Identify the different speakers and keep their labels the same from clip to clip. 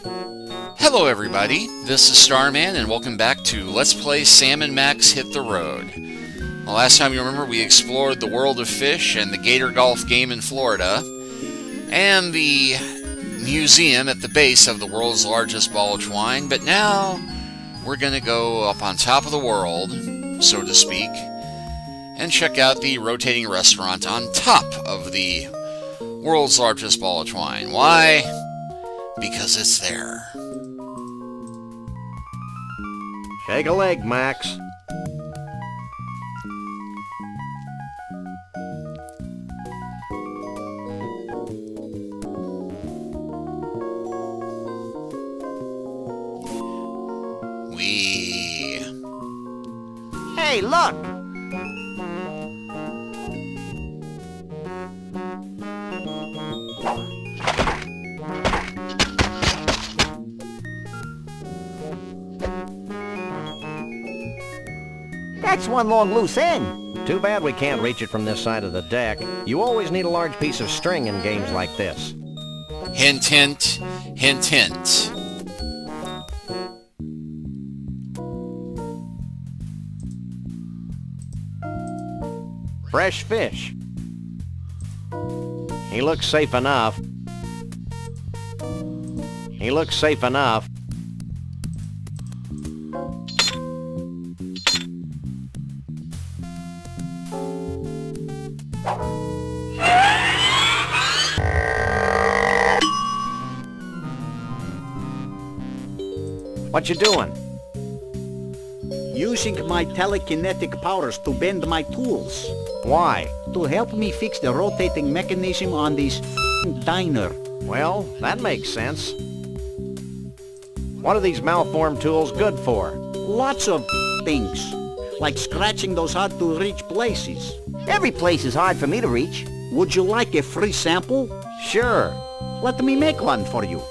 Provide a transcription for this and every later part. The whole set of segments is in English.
Speaker 1: Hello everybody, this is Starman and welcome back to Let's Play Sam and Max Hit the Road. Well, last time you remember we explored the world of fish and the Gator Golf game in Florida and the museum at the base of the world's largest ball of twine, but now we're going to go up on top of the world, so to speak, and check out the rotating restaurant on top of the world's largest ball of twine. Why? Because it's there.
Speaker 2: Shake a leg, Max.
Speaker 3: Hey, look! That's one long loose end.
Speaker 2: Too bad we can't reach it from this side of the deck. You always need a large piece of string in games like this.
Speaker 1: Hint, hint, hint, hint.
Speaker 2: Fresh fish. He looks safe enough. He looks safe enough. What you doing?
Speaker 3: Using my telekinetic powers to bend my tools.
Speaker 2: Why?
Speaker 3: To help me fix the rotating mechanism on this diner.
Speaker 2: Well, that makes sense. What are these malformed tools good for?
Speaker 3: Lots of things. Like scratching those hard-to-reach places. Every place is hard for me to reach. Would you like a free sample?
Speaker 2: Sure.
Speaker 3: Let me make one for you.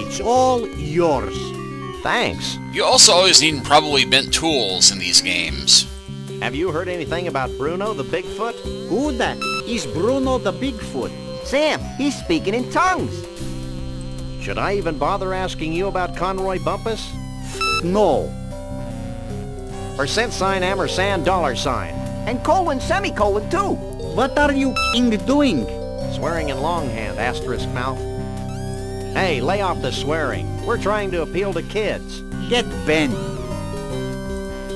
Speaker 3: It's all yours.
Speaker 2: Thanks.
Speaker 1: You also always need probably bent tools in these games.
Speaker 2: Have you heard anything about Bruno the Bigfoot?
Speaker 3: Who that? Is Bruno the Bigfoot?
Speaker 4: Sam, he's speaking in tongues.
Speaker 2: Should I even bother asking you about Conroy Bumpus?
Speaker 3: No.
Speaker 2: Percent sign ampersand dollar sign.
Speaker 4: And colon semicolon too.
Speaker 3: What are you doing?
Speaker 2: Swearing in longhand, asterisk mouth. Hey, lay off the swearing. We're trying to appeal to kids.
Speaker 3: Get bent.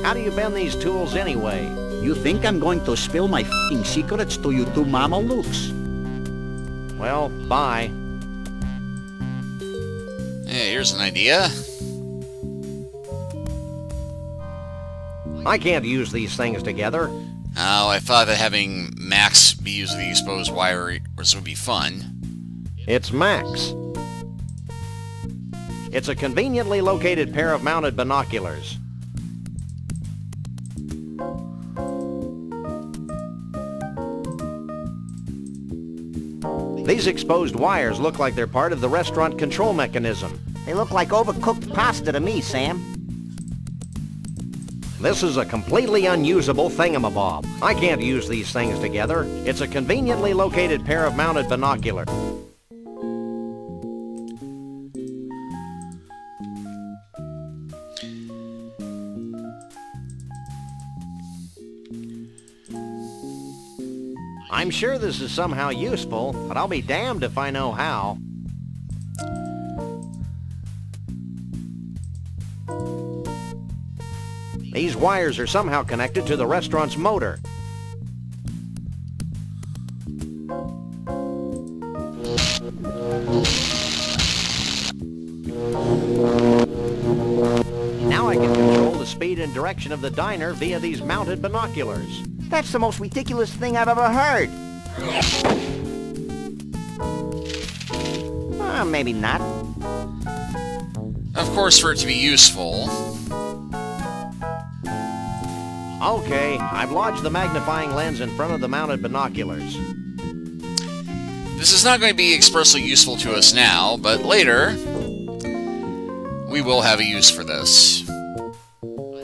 Speaker 2: How do you bend these tools anyway?
Speaker 3: You think I'm going to spill my f***ing secrets to you two mamalukes?
Speaker 2: Well, bye.
Speaker 1: Hey, here's an idea.
Speaker 2: I can't use these things together.
Speaker 1: Oh, I thought that having Max be using the exposed wire would be fun.
Speaker 2: It's Max. It's a conveniently located pair of mounted binoculars. These exposed wires look like they're part of the restaurant control mechanism.
Speaker 4: They look like overcooked pasta to me, Sam.
Speaker 2: This is a completely unusable thingamabob. I can't use these things together. It's a conveniently located pair of mounted binoculars. I'm sure this is somehow useful, but I'll be damned if I know how. These wires are somehow connected to the restaurant's motor. Now I can control the speed and direction of the diner via these mounted binoculars.
Speaker 4: That's the most ridiculous thing I've ever heard. Maybe not.
Speaker 1: Of course, for it to be useful.
Speaker 2: Okay, I've lodged the magnifying lens in front of the mounted binoculars.
Speaker 1: This is not going to be expressly useful to us now, but later we will have a use for this.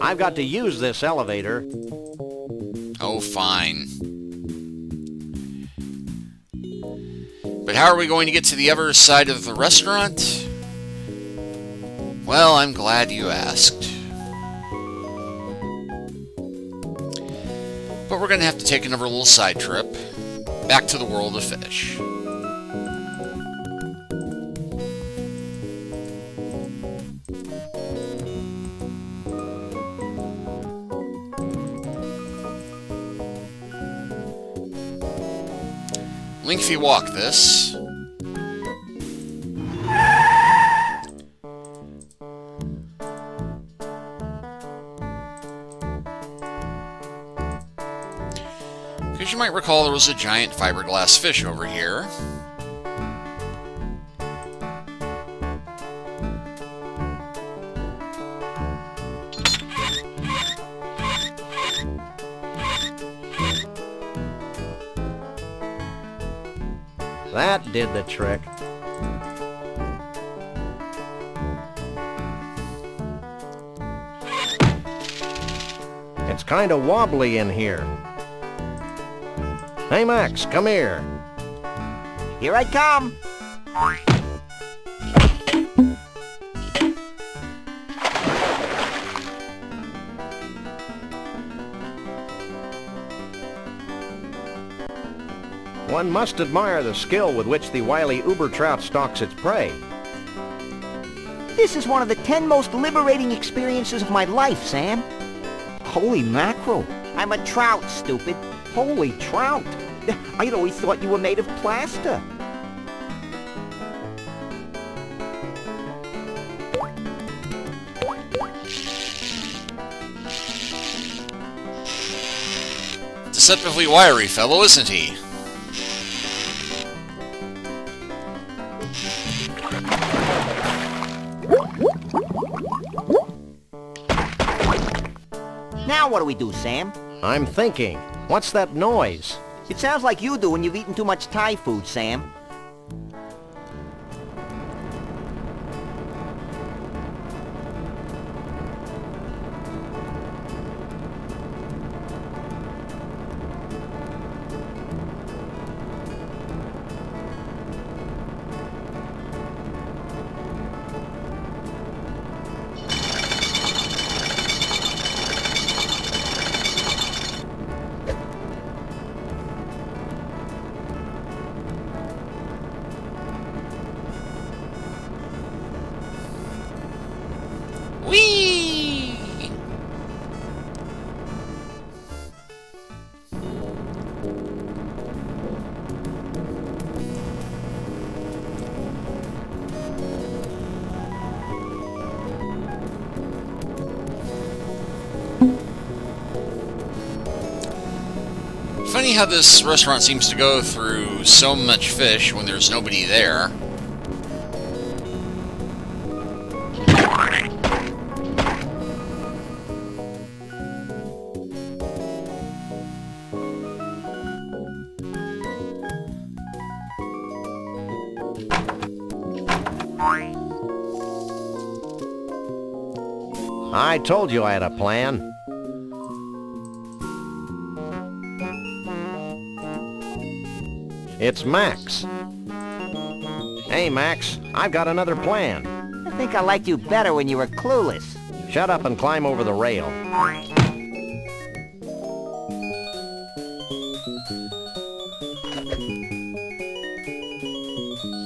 Speaker 2: I've got to use this elevator.
Speaker 1: Oh, fine. But how are we going to get to the other side of the restaurant? Well, I'm glad you asked. But we're going to have to take another little side trip back to the world of fish. Lengthy walk, this. Because you might recall there was a giant fiberglass fish over here.
Speaker 2: That did the trick. It's kind of wobbly in here. Hey, Max, come here.
Speaker 4: Here I come.
Speaker 2: One must admire the skill with which the wily uber trout stalks its prey.
Speaker 4: This is one of the 10 most liberating experiences of my life, Sam. Holy mackerel. I'm a trout, stupid. Holy trout. I'd always thought you were made of plaster.
Speaker 1: Deceptively wiry fellow, isn't he?
Speaker 4: Now what do we do, Sam?
Speaker 2: I'm thinking. What's that noise?
Speaker 4: It sounds like you do when you've eaten too much Thai food, Sam.
Speaker 1: Whee! Funny how this restaurant seems to go through so much fish when there's nobody there.
Speaker 2: I told you I had a plan. It's Max. Hey, Max, I've got another plan.
Speaker 4: I think I liked you better when you were clueless.
Speaker 2: Shut up and climb over the rail.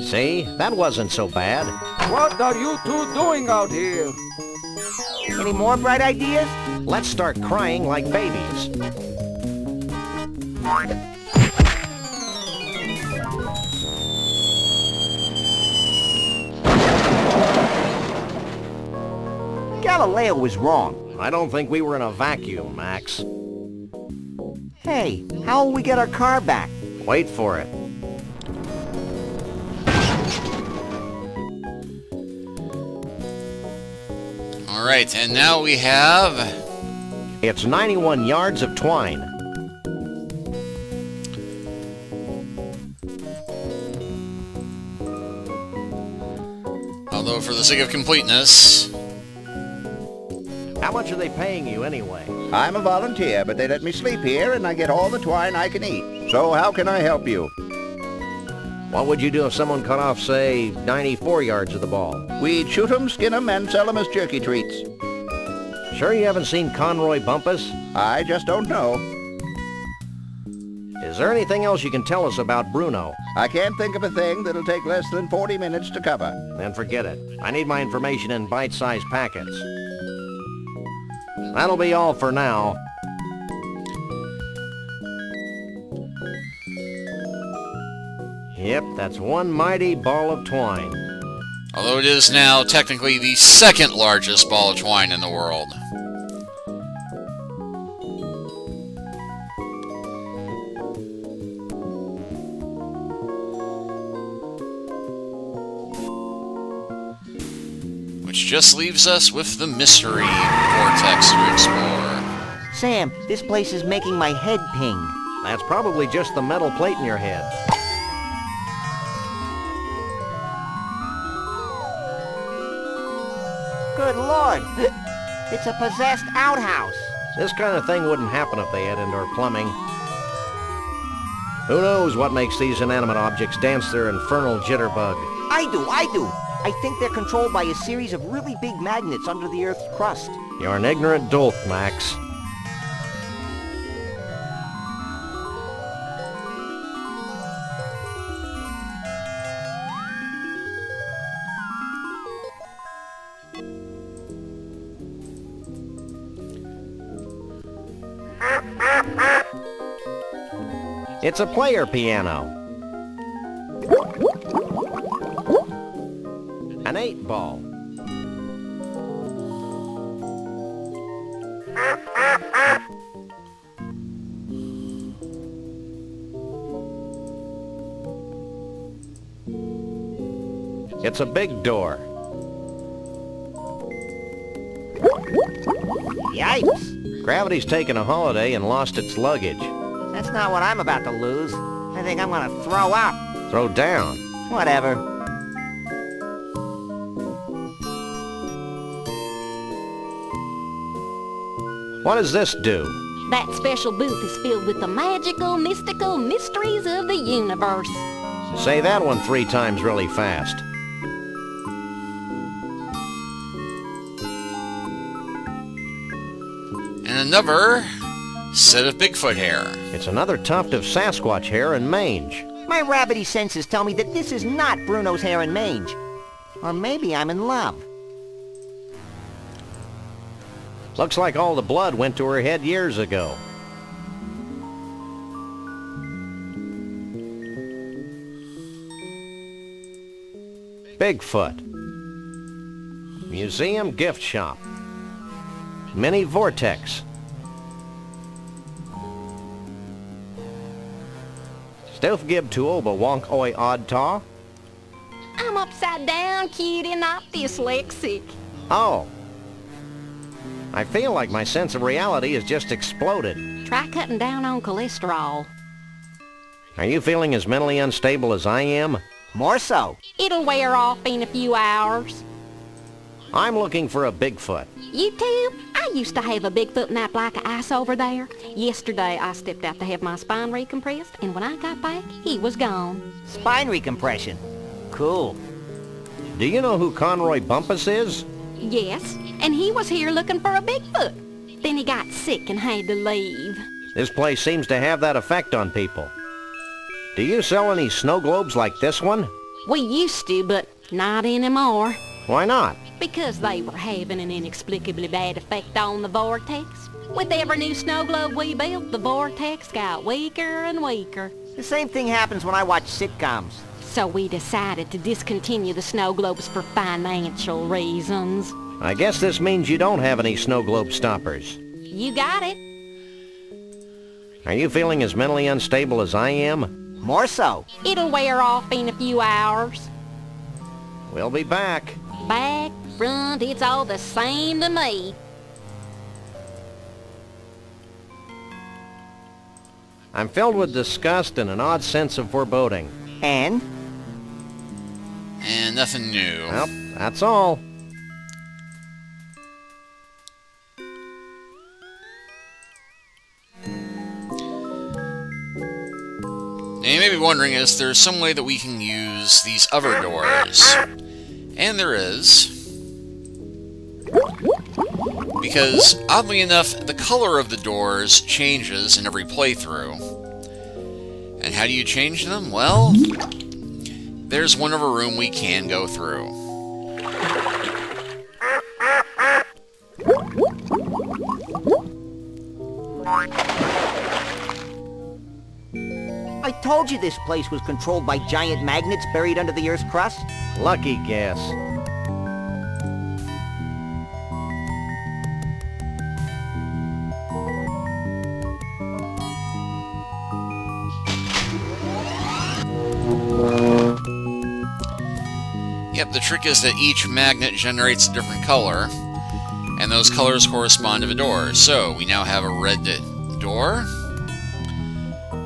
Speaker 2: See? That wasn't so bad.
Speaker 5: What are you two doing out here?
Speaker 4: Any more bright ideas?
Speaker 2: Let's start crying like babies.
Speaker 4: Galileo was wrong.
Speaker 2: I don't think we were in a vacuum, Max.
Speaker 4: Hey, how will we get our car back?
Speaker 2: Wait for it.
Speaker 1: Alright, and now we have...
Speaker 2: It's 91 yards of twine.
Speaker 1: Although for the sake of completeness...
Speaker 2: How much are they paying you anyway?
Speaker 6: I'm a volunteer, but they let me sleep here and I get all the twine I can eat. So how can I help you?
Speaker 2: What would you do if someone cut off, say, 94 yards of the ball?
Speaker 6: We'd shoot 'em, skin 'em, and sell 'em as jerky treats.
Speaker 2: Sure you haven't seen Conroy Bumpus?
Speaker 6: I just don't know.
Speaker 2: Is there anything else you can tell us about Bruno?
Speaker 6: I can't think of a thing that'll take less than 40 minutes to cover.
Speaker 2: Then forget it. I need my information in bite-sized packets. That'll be all for now. Yep, that's one mighty ball of twine.
Speaker 1: Although it is now technically the second largest ball of twine in the world. Which just leaves us with the Mystery Vortex to explore.
Speaker 4: Sam, this place is making my head ping.
Speaker 2: That's probably just the metal plate in your head.
Speaker 4: Good Lord! It's a possessed outhouse.
Speaker 2: This kind of thing wouldn't happen if they had indoor plumbing. Who knows what makes these inanimate objects dance their infernal jitterbug?
Speaker 4: I do! I think they're controlled by a series of really big magnets under the Earth's crust.
Speaker 2: You're an ignorant dolt, Max. It's a player piano. An 8-ball. It's a big door.
Speaker 4: Yipes!
Speaker 2: Gravity's taken a holiday and lost its luggage.
Speaker 4: That's not what I'm about to lose. I think I'm gonna throw up.
Speaker 2: Throw down.
Speaker 4: Whatever.
Speaker 2: What does this do?
Speaker 7: That special booth is filled with the magical, mystical mysteries of the universe.
Speaker 2: Say that one 3 times really fast.
Speaker 1: And another set of Bigfoot hair.
Speaker 2: It's another tuft of Sasquatch hair and mange.
Speaker 4: My rabbity senses tell me that this is not Bruno's hair and mange. Or maybe I'm in love.
Speaker 2: Looks like all the blood went to her head years ago. Bigfoot. Museum gift shop. Mini Vortex. Stoufgib tuoba wonk oi odd taw.
Speaker 7: I'm upside down, cutie, not dyslexic.
Speaker 2: Oh. I feel like my sense of reality has just exploded.
Speaker 7: Try cutting down on cholesterol.
Speaker 2: Are you feeling as mentally unstable as I am?
Speaker 4: More so.
Speaker 7: It'll wear off in a few hours.
Speaker 2: I'm looking for a Bigfoot.
Speaker 7: You too? I used to have a Bigfoot nap like ice over there. Yesterday I stepped out to have my spine recompressed, and when I got back, he was gone.
Speaker 4: Spine recompression. Cool.
Speaker 2: Do you know who Conroy Bumpus is?
Speaker 7: Yes, and he was here looking for a Bigfoot. Then he got sick and had to leave.
Speaker 2: This place seems to have that effect on people. Do you sell any snow globes like this one?
Speaker 7: We used to, but not anymore.
Speaker 2: Why not?
Speaker 7: Because they were having an inexplicably bad effect on the vortex. With every new snow globe we built, the vortex got weaker and weaker.
Speaker 4: The same thing happens when I watch sitcoms.
Speaker 7: So we decided to discontinue the snow globes for financial reasons.
Speaker 2: I guess this means you don't have any snow globe stoppers.
Speaker 7: You got it.
Speaker 2: Are you feeling as mentally unstable as I am?
Speaker 4: More so.
Speaker 7: It'll wear off in a few hours.
Speaker 2: We'll be back.
Speaker 7: Back, front, it's all the same to me.
Speaker 2: I'm filled with disgust and an odd sense of foreboding.
Speaker 4: And?
Speaker 1: And nothing new.
Speaker 2: Well, that's all.
Speaker 1: Now you may be wondering, is there some way that we can use these other doors? And there is. Because, oddly enough, the color of the doors changes in every playthrough. And how do you change them? Well, there's one other room we can go through.
Speaker 4: I told you this place was controlled by giant magnets buried under the Earth's crust.
Speaker 2: Lucky guess.
Speaker 1: Yep, the trick is that each magnet generates a different color, and those colors correspond to the door. So, we now have a red door,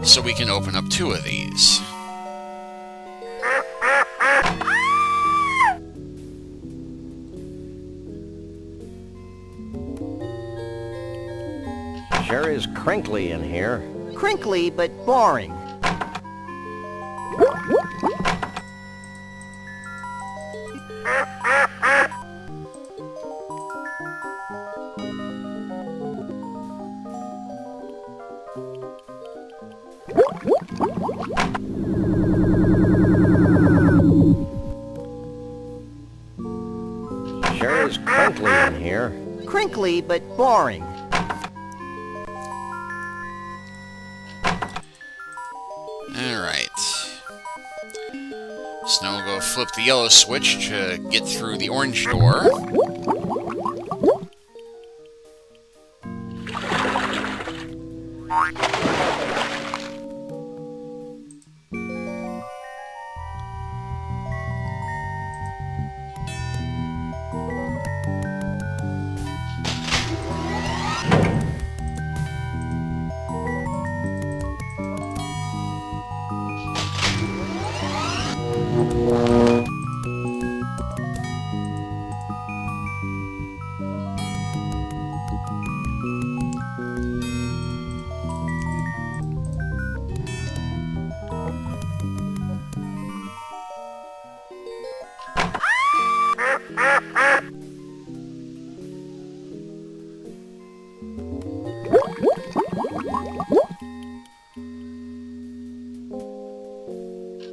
Speaker 1: so we can open up 2 of these.
Speaker 2: Sure is crinkly in here.
Speaker 4: Crinkly, but boring.
Speaker 2: Sure is crinkly in here.
Speaker 4: Crinkly, but boring.
Speaker 1: Alright. So now we'll go flip the yellow switch to get through the orange door.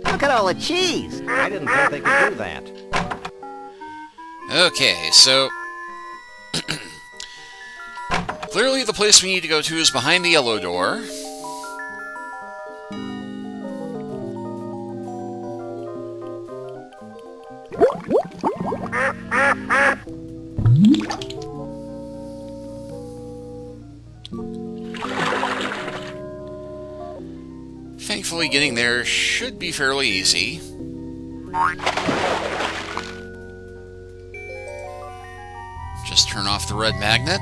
Speaker 4: Look at all the cheese.
Speaker 2: I didn't think they could do that.
Speaker 1: Okay, so... clearly the place we need to go to is behind the yellow door. Thankfully, getting there should be fairly easy. Just turn off the red magnet.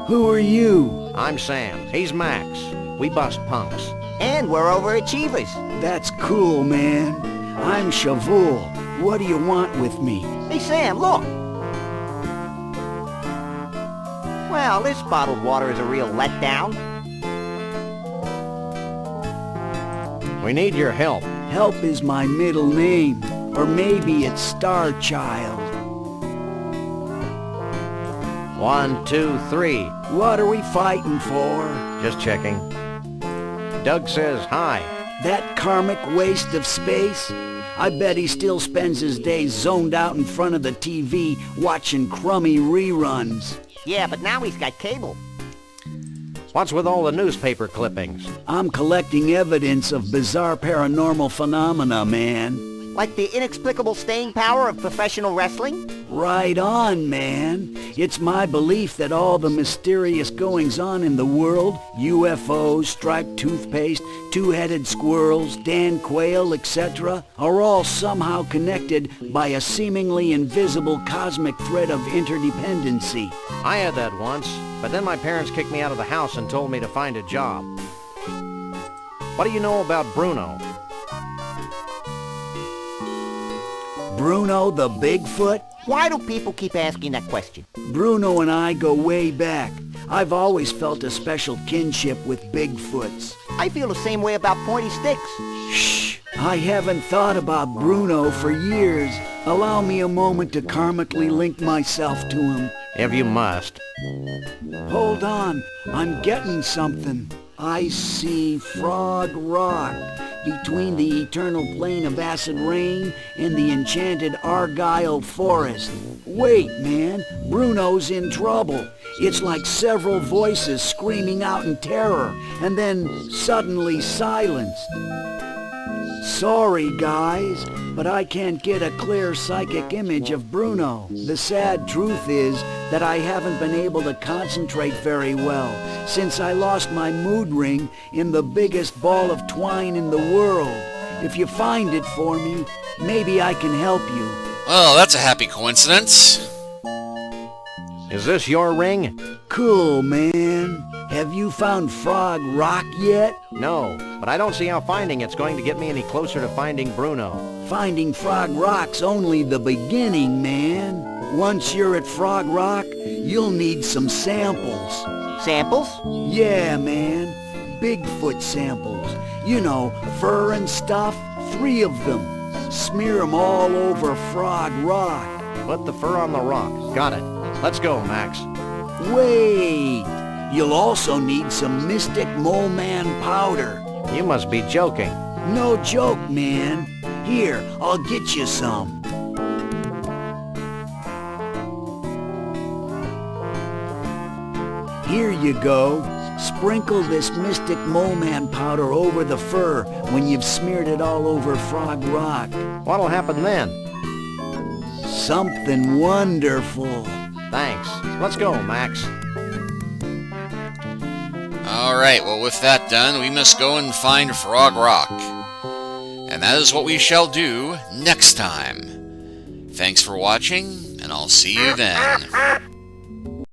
Speaker 3: Who are you?
Speaker 2: I'm Sam. He's Max. We bust punks.
Speaker 4: And we're overachievers.
Speaker 3: That's cool, man. I'm Shavul. What do you want with me?
Speaker 4: Hey, Sam, look. Well, this bottled water is a real letdown.
Speaker 2: We need your help.
Speaker 3: Help is my middle name. Or maybe it's Star Child.
Speaker 2: 1, 2, 3.
Speaker 3: What are we fighting for?
Speaker 2: Just checking. Doug says hi.
Speaker 3: That karmic waste of space? I bet he still spends his days zoned out in front of the TV watching crummy reruns.
Speaker 4: Yeah, but now he's got cable.
Speaker 2: What's with all the newspaper clippings?
Speaker 3: I'm collecting evidence of bizarre paranormal phenomena, man.
Speaker 4: Like the inexplicable staying power of professional wrestling?
Speaker 3: Right on, man. It's my belief that all the mysterious goings-on in the world, UFOs, striped toothpaste, two-headed squirrels, Dan Quayle, etc., are all somehow connected by a seemingly invisible cosmic thread of interdependency.
Speaker 2: I had that once, but then my parents kicked me out of the house and told me to find a job. What do you know about Bruno?
Speaker 3: Bruno the Bigfoot?
Speaker 4: Why do people keep asking that question?
Speaker 3: Bruno and I go way back. I've always felt a special kinship with Bigfoots.
Speaker 4: I feel the same way about pointy sticks.
Speaker 3: Shh! I haven't thought about Bruno for years. Allow me a moment to karmically link myself to him.
Speaker 2: If you must.
Speaker 3: Hold on, I'm getting something. I see Frog Rock, between the eternal plain of acid rain and the enchanted Argyle forest. Wait, man, Bruno's in trouble. It's like several voices screaming out in terror, and then suddenly silenced. Sorry, guys, but I can't get a clear psychic image of Bruno. The sad truth is that I haven't been able to concentrate very well since I lost my mood ring in the biggest ball of twine in the world. If you find it for me, maybe I can help you.
Speaker 1: Well, that's a happy coincidence.
Speaker 2: Is this your ring?
Speaker 3: Cool, man. Have you found Frog Rock yet?
Speaker 2: No, but I don't see how finding it's going to get me any closer to finding Bruno.
Speaker 3: Finding Frog Rock's only the beginning, man. Once you're at Frog Rock, you'll need some samples.
Speaker 4: Samples?
Speaker 3: Yeah, man. Bigfoot samples. You know, fur and stuff. 3 of them. Smear them all over Frog Rock.
Speaker 2: Put the fur on the rock. Got it. Let's go, Max.
Speaker 3: Wait! You'll also need some Mystic Mole Man powder.
Speaker 2: You must be joking.
Speaker 3: No joke, man. Here, I'll get you some. Here you go. Sprinkle this Mystic Mole Man powder over the fur when you've smeared it all over Frog Rock.
Speaker 2: What'll happen then?
Speaker 3: Something wonderful.
Speaker 2: Thanks. Let's go, Max.
Speaker 1: Alright, well with that done, we must go and find Frog Rock. And that is what we shall do next time. Thanks for watching, and I'll see you then.